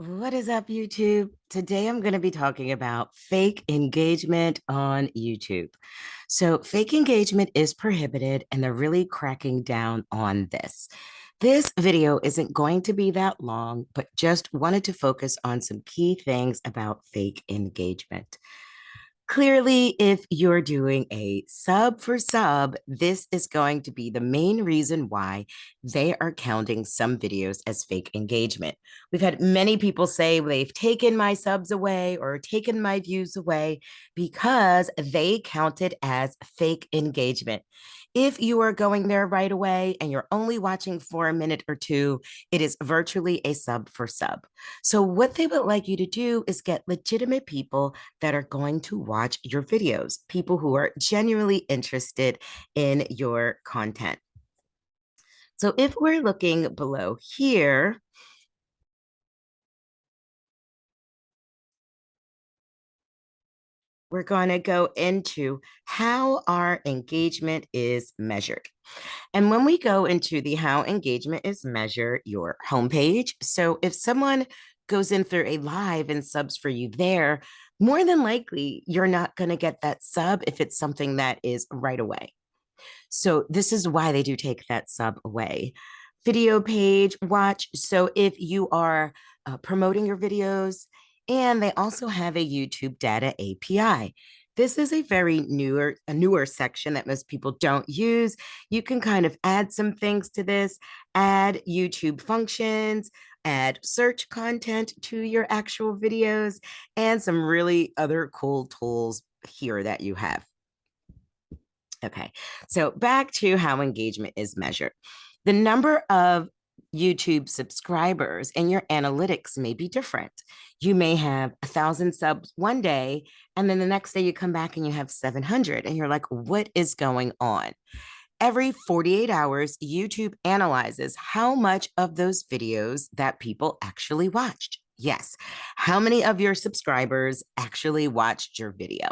What is up, YouTube? Today I'm going to be talking about fake engagement on YouTube. So, fake engagement is prohibited, and they're really cracking down on this. This video isn't going to be that long, but just wanted to focus on some key things about fake engagement. Clearly, if you're doing a sub for sub, this is going to be the main reason why they are counting some videos as fake engagement. We've had many people say they've taken my subs away or taken my views away because they count it as fake engagement. If you are going there right away and you're only watching for a minute or two, it is virtually a sub for sub. So, what they would like you to do is get legitimate people that are going to watch your videos, people who are genuinely interested in your content. So if we're looking below here, we're going to go into how our engagement is measured. And when we go into the how engagement is measured, your homepage. So if someone goes in through a live and subs for you there, more than likely you're not going to get that sub if it's something that is right away. So this is why they do take that sub away. Video page watch. So if you are promoting your videos, and they also have a YouTube data API. This is a newer section that most people don't use. You can kind of add some things to this, add YouTube functions, add search content to your actual videos, and some really other cool tools here that you have. Okay, so back to how engagement is measured. The number of YouTube subscribers and your analytics may be different. You may have 1,000 subs one day, and then the next day you come back and you have 700, and you're like, what is going on? Every 48 hours, YouTube analyzes how much of those videos that people actually watched. Yes. How many of your subscribers actually watched your video?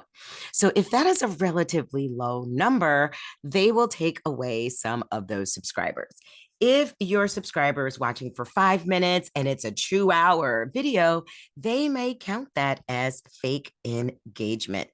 So, if that is a relatively low number, they will take away some of those subscribers. If your subscriber is watching for 5 minutes and it's a 2 hour video, they may count that as fake engagement.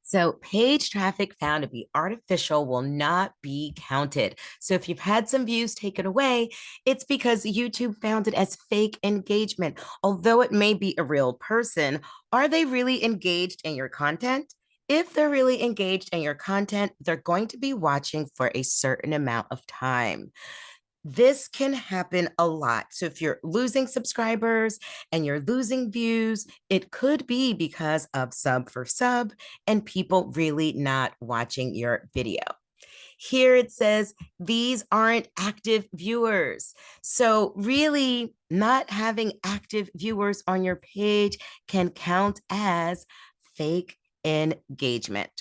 So page traffic found to be artificial will not be counted. So if you've had some views taken away, it's because YouTube found it as fake engagement. Although it may be a real person, are they really engaged in your content? If they're really engaged in your content, they're going to be watching for a certain amount of time. This can happen a lot. So if you're losing subscribers and you're losing views, it could be because of sub for sub and people really not watching your video. Here it says these aren't active viewers. So, really, not having active viewers on your page can count as fake engagement.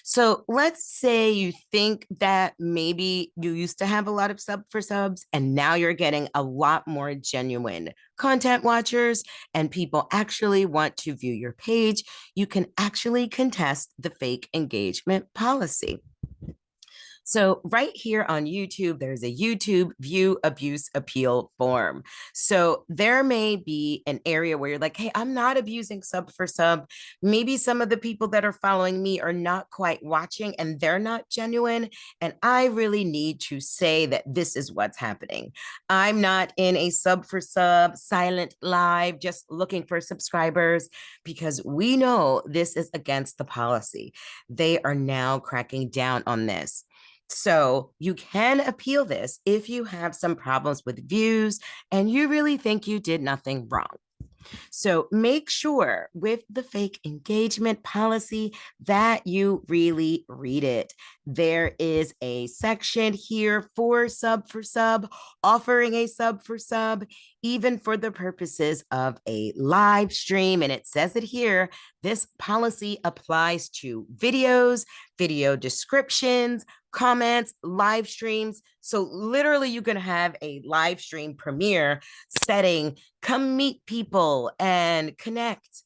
So let's say you think that maybe you used to have a lot of sub for subs and now you're getting a lot more genuine content watchers and people actually want to view your page. You can actually contest the fake engagement policy. So, right here on YouTube, there's a YouTube view abuse appeal form. So, there may be an area where you're like, hey, I'm not abusing sub for sub. Maybe some of the people that are following me are not quite watching and they're not genuine. And I really need to say that this is what's happening. I'm not in a sub for sub, silent live, just looking for subscribers because we know this is against the policy. They are now cracking down on this. So you can appeal this if you have some problems with views and you really think you did nothing wrong. So make sure with the fake engagement policy that you really read it. There is a section here for sub, offering a sub for sub, even for the purposes of a live stream. And it says it here, this policy applies to videos, video descriptions, comments, live streams. So literally you can have a live stream premiere setting, come meet people and connect.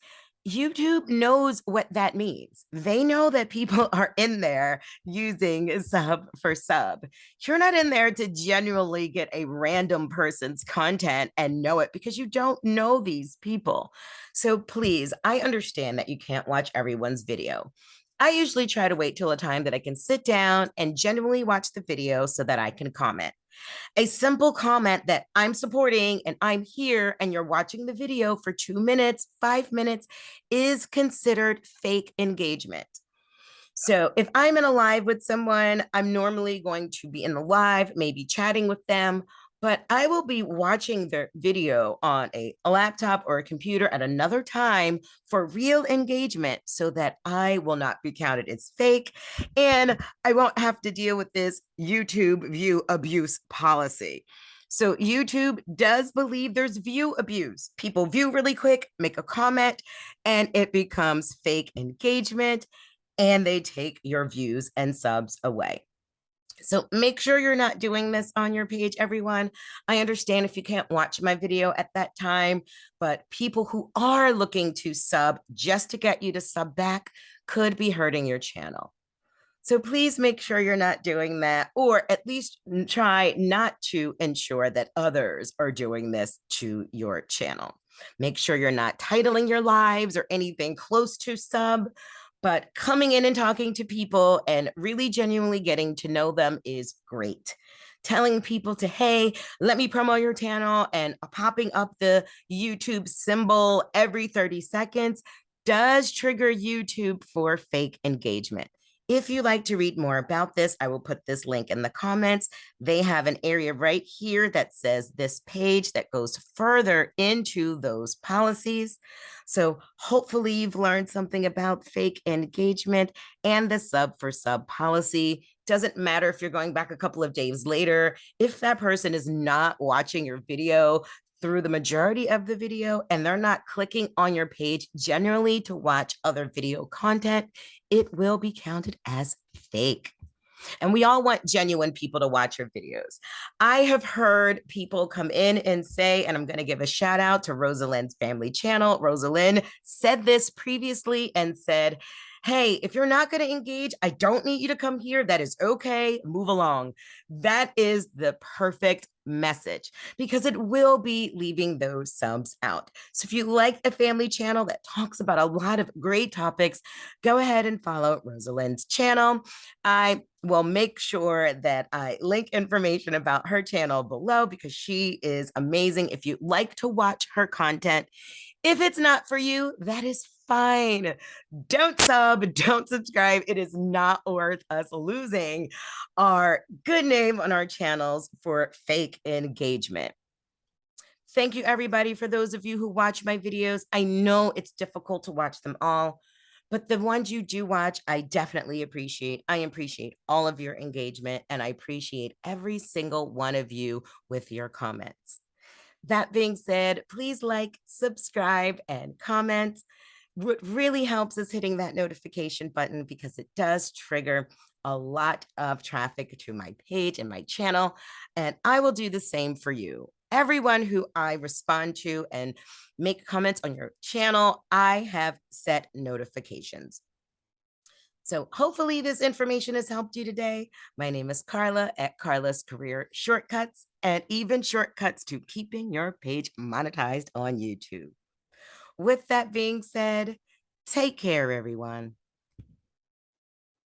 YouTube knows what that means. They know that people are in there using sub for sub. You're not in there to genuinely get a random person's content and know it because you don't know these people. So please, I understand that you can't watch everyone's video. I usually try to wait till a time that I can sit down and genuinely watch the video so that I can comment. A simple comment that I'm supporting and I'm here and you're watching the video for 2 minutes, 5 minutes is considered fake engagement. So if I'm in a live with someone, I'm normally going to be in the live, maybe chatting with them, but I will be watching their video on a laptop or a computer at another time for real engagement so that I will not be counted as fake and I won't have to deal with this YouTube view abuse policy. So YouTube does believe there's view abuse. People view really quick, make a comment, and it becomes fake engagement and they take your views and subs away. So make sure you're not doing this on your page, everyone. I understand if you can't watch my video at that time, but people who are looking to sub just to get you to sub back could be hurting your channel. So please make sure you're not doing that, or at least try not to ensure that others are doing this to your channel. Make sure you're not titling your lives or anything close to sub, but coming in and talking to people and really genuinely getting to know them is great. Telling people to, hey, let me promo your channel and popping up the YouTube symbol every 30 seconds does trigger YouTube for fake engagement. If you'd like to read more about this, I will put this link in the comments. They have an area right here that says this page that goes further into those policies. So hopefully you've learned something about fake engagement and the sub for sub policy. Doesn't matter if you're going back a couple of days later, if that person is not watching your video through the majority of the video and they're not clicking on your page generally to watch other video content, it will be counted as fake. And we all want genuine people to watch your videos. I have heard people come in and say, and I'm going to give a shout out to Rosalind's family channel. Rosalind said this previously and said, hey, if you're not going to engage, I don't need you to come here. That is okay. Move along. That is the perfect message because it will be leaving those subs out. So if you like a family channel that talks about a lot of great topics, go ahead and follow Rosalind's channel. I will make sure that I link information about her channel below because she is amazing. If you like to watch her content, if it's not for you, that is fine. Don't sub, don't subscribe. It is not worth us losing our good name on our channels for fake engagement. Thank you, everybody, for those of you who watch my videos. I know it's difficult to watch them all, but the ones you do watch, I definitely appreciate. I appreciate all of your engagement, and I appreciate every single one of you with your comments. That being said, please like, subscribe, and comment. What really helps is hitting that notification button because it does trigger a lot of traffic to my page and my channel, and I will do the same for you. Everyone who I respond to and make comments on your channel, I have set notifications. So hopefully this information has helped you today. My name is Carla at Carla's Career Shortcuts, and even shortcuts to keeping your page monetized on YouTube. With that being said, take care, everyone.